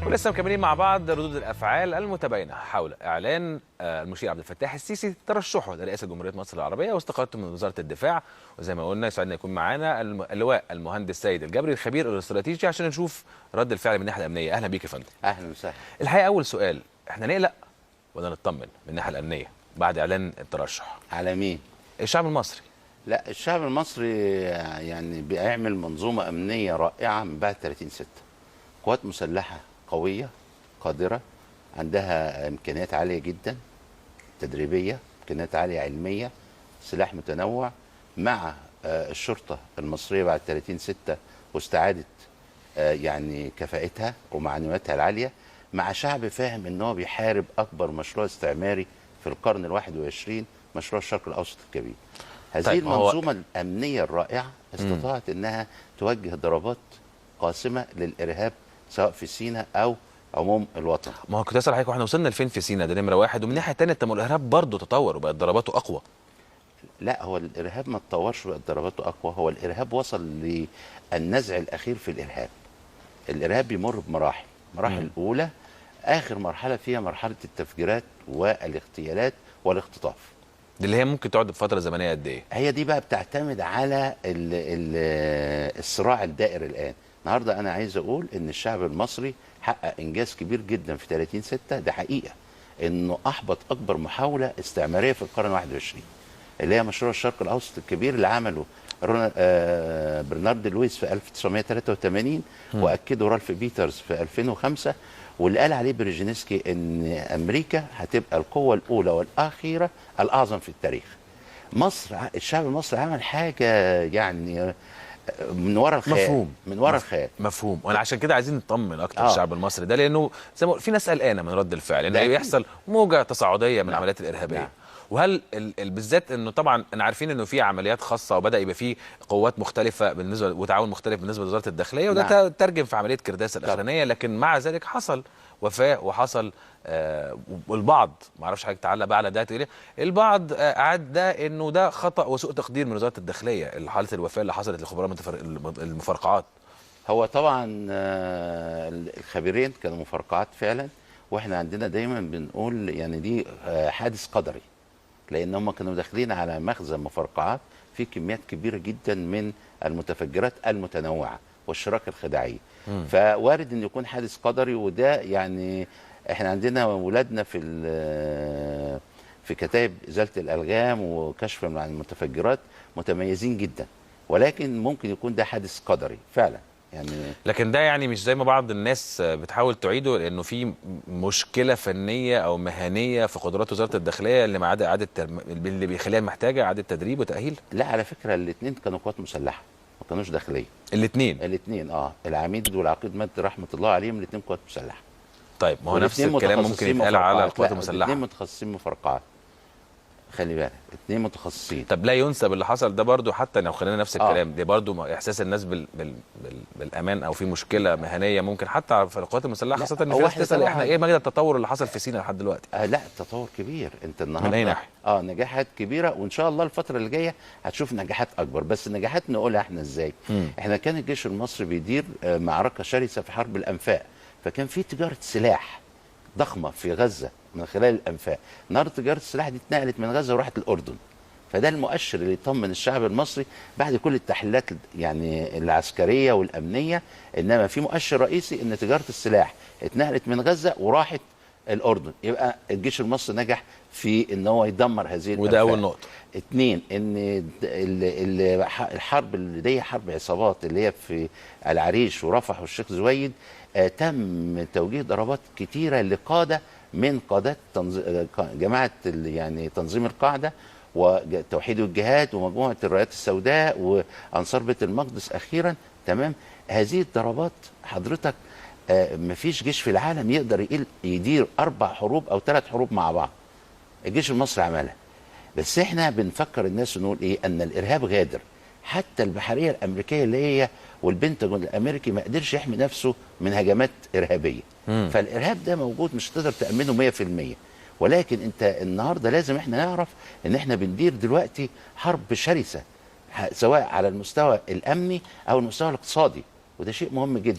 ولسه مكملين مع بعض ردود الافعال المتباينه حول اعلان المشير عبد الفتاح السيسي ترشحه لرئاسه جمهوريه مصر العربيه واستقالته من وزاره الدفاع. وزي ما قلنا يسعدنا يكون معانا اللواء المهندس سيد الجبري الخبير الاستراتيجي عشان نشوف رد الفعل من الناحيه الامنيه. اهلا بيك يا فندم. اهلا وسهلا. الحقيقه اول سؤال، احنا نقلق ولا نطمن من الناحيه الامنيه بعد اعلان الترشح؟ على مين؟ الشعب المصري. لا، الشعب المصري يعني بيعمل منظومه امنيه رائعه من بعد 30/6. قوات مسلحه قويه قادره، عندها امكانيات عاليه جدا تدريبيه، امكانيات عاليه علميه، سلاح متنوع، مع الشرطه المصريه بعد 30/6 واستعاده يعني كفاءتها ومعنوياتها العاليه، مع شعب فاهم ان هو بيحارب اكبر مشروع استعماري في القرن ال21، مشروع الشرق الاوسط الكبير. هذه طيب المنظومه الامنيه الرائعه استطاعت انها توجه ضربات قاسمه للارهاب سواء في سيناء او عموم الوطن. ما هو كنت اسال حضرتك، واحنا وصلنا لفين في سيناء؟ ده نمره واحد. ومن الناحيه الثانيه طب الارهاب برضه تطور وبقت ضرباته اقوى. لا، هو الارهاب ما اتطورش بقت ضرباته اقوى، هو الارهاب وصل للنزع الاخير في الارهاب. الارهاب بيمر بمراحل، مراحل اولى اخر مرحله فيها مرحله التفجيرات والاغتيالات والاختطاف. دي اللي هي ممكن تقعد بفتره زمنيه قد ايه؟ هي دي بقى بتعتمد على الصراع الدائر الان. النهارده انا عايز اقول ان الشعب المصري حقق انجاز كبير جدا في 30/6، ده حقيقه انه احبط اكبر محاوله استعماريه في القرن 21 اللي هي مشروع الشرق الاوسط الكبير اللي عمله برنارد لويس في 1983 واكده رالف بيترز في 2005، واللي قال عليه بريجينسكي ان امريكا هتبقى القوه الاولى والاخيره الاعظم في التاريخ. مصر، الشعب المصري عمل حاجه يعني من ورا الخيال. مفهوم. من ورا الخيال. مفهوم. وانا عشان كده عايزين نطمن اكتر الشعب المصري ده، لانه زي ما في ناس قلقانه من رد الفعل انه يحصل موجه تصاعديه من العمليات الارهابيه. وهل بالذات انه طبعا انا عارفين انه في عمليات خاصه وبدا يبقى في قوات مختلفه بالنسبه وتعاون مختلف بالنسبه لوزاره الداخليه، وده ترجم في عمليه كرداسه الاخرانيه، لكن مع ذلك حصل وفاه وحصل والبعض ما اعرفش حضرتك تعلق بقى على ده تقول ايه، البعض اعاد ده انه ده خطا وسوء تقدير من وزاره الداخليه حاله الوفاه اللي حصلت لخبراء المفرقعات. هو طبعا الخبيرين كانوا مفرقعات فعلا، واحنا عندنا دايما بنقول يعني دي حادث قدري، لان هم كانوا داخلين على مخزن مفرقعات في كميات كبيره جدا من المتفجرات المتنوعه والشراكه الخداعيه. فوارد ان يكون حادث قدري، وده يعني احنا عندنا ولادنا في كتائب ازاله الالغام وكشف عن المتفجرات متميزين جدا، ولكن ممكن يكون ده حادث قدري فعلا يعني. لكن ده يعني مش زي ما بعض الناس بتحاول تعيده، لانه في مشكله فنيه او مهنيه في قدرات وزاره الداخليه اللي مع اللي بيخليها محتاجه اعاده تدريب وتاهيل. لا، على فكره الاثنين كانوا قوات مسلحه ما كانوش داخليه. الاثنين العميد والعقيد مجدي رحمه الله عليهم الاثنين قوات مسلحه. طيب ما هو نفس الكلام ممكن يتقال على القوات المسلحه. الاثنين متخصصين مفرقعات، خلي بالك، اثنين متخصصين. طب لا ينسب اللي حصل ده برضو، حتى لو خلينا نفس الكلام دي برضو احساس الناس بالامان او في مشكله مهنيه ممكن حتى في القوات المسلحه، خاصه ان في ناس تسال احنا ايه مجال التطور اللي حصل في سيناء لحد دلوقتي. لا، التطور كبير. انت النهارده من اي ناحيه؟ نجاحات كبيره، وان شاء الله الفتره اللي جايه هتشوف نجاحات اكبر. بس النجاحات نقولها احنا ازاي؟ احنا كان الجيش المصري بيدير معركه شرسه في حرب الانفاق، فكان في تجاره سلاح ضخمه في غزه من خلال الانفاق. النهارده تجاره السلاح دي اتنقلت من غزه وراحت الاردن، فده المؤشر اللي يطمن الشعب المصري بعد كل التحليلات يعني العسكريه والامنيه. انما في مؤشر رئيسي ان تجاره السلاح اتنقلت من غزه وراحت الاردن، يبقى الجيش المصري نجح في ان هو يدمر هذه الانفاق. وده اول نقطه. اتنين، ان الحرب اللي هي حرب عصابات اللي هي في العريش ورفح والشيخ زويد، تم توجيه ضربات كتيره لقاده من قادات جماعه يعني تنظيم القاعده وتوحيد الجهاد ومجموعه الرايات السوداء وانصار بيت المقدس اخيرا. تمام، هذه الضربات حضرتك مفيش جيش في العالم يقدر يدير 4 حروب او 3 حروب مع بعض. الجيش المصري عملها. بس احنا بنفكر الناس ونقول ايه؟ ان الارهاب غادر. حتى البحريه الامريكيه اللي هي والبنتاجون الامريكي ما قدرش يحمي نفسه من هجمات ارهابيه. فالارهاب ده موجود، مش هتقدر تامنه 100%، ولكن انت النهارده لازم احنا نعرف ان احنا بندير دلوقتي حرب شرسه سواء على المستوى الامني او المستوى الاقتصادي، وده شيء مهم جدا.